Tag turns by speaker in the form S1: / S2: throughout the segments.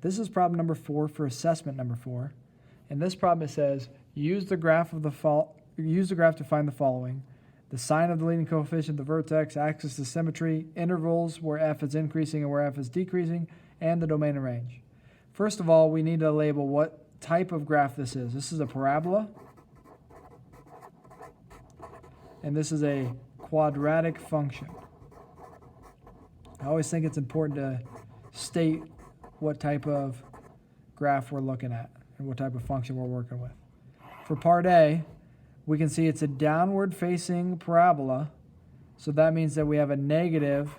S1: This is problem number 4 for assessment number 4. In this problem it says, use the graph to find the following: the sign of the leading coefficient, the vertex, axis of symmetry, intervals where f is increasing and where f is decreasing, and the domain and range. First of all, we need to label what type of graph this is. This is a parabola, and this is a quadratic function. I always think it's important to state what type of graph we're looking at and what type of function we're working with. For part A, we can see it's a downward facing parabola, so that means that we have a negative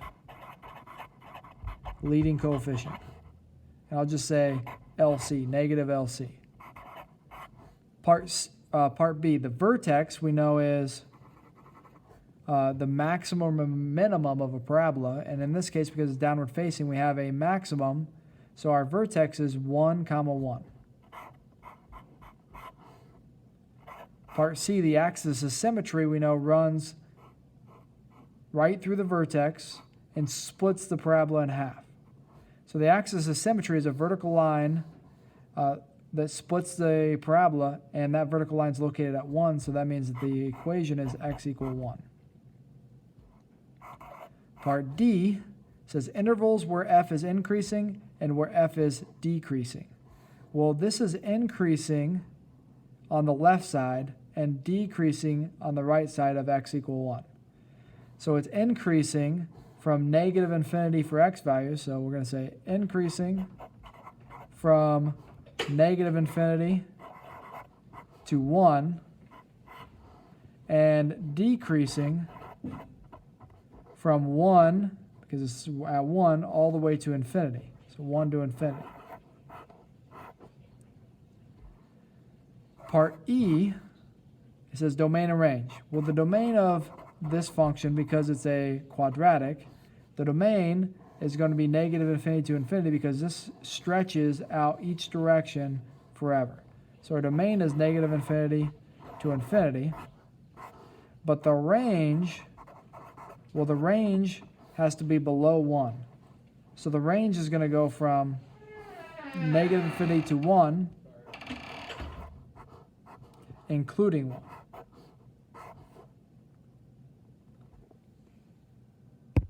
S1: leading coefficient. And I'll just say LC, negative LC. Part B, the vertex we know is the maximum or minimum of a parabola, and in this case, because it's downward facing, we have a maximum, so our vertex is 1, 1. Part C, the axis of symmetry we know runs right through the vertex and splits the parabola in half. So the axis of symmetry is a vertical line that splits the parabola, and that vertical line is located at 1, so that means that the equation is x equal 1. Part D says intervals where f is increasing and where f is decreasing. Well, this is increasing on the left side and decreasing on the right side of x equal 1. So it's increasing from negative infinity for x values, so we're going to say increasing from negative infinity to 1 and decreasing from 1, because it's at 1, all the way to infinity. So 1 to infinity. Part E, it says domain and range. Well, the domain of this function, because it's a quadratic, the domain is going to be negative infinity to infinity because this stretches out each direction forever. So our domain is negative infinity to infinity, but the range, well, the range has to be below 1. So the range is going to go from negative infinity to 1, including 1.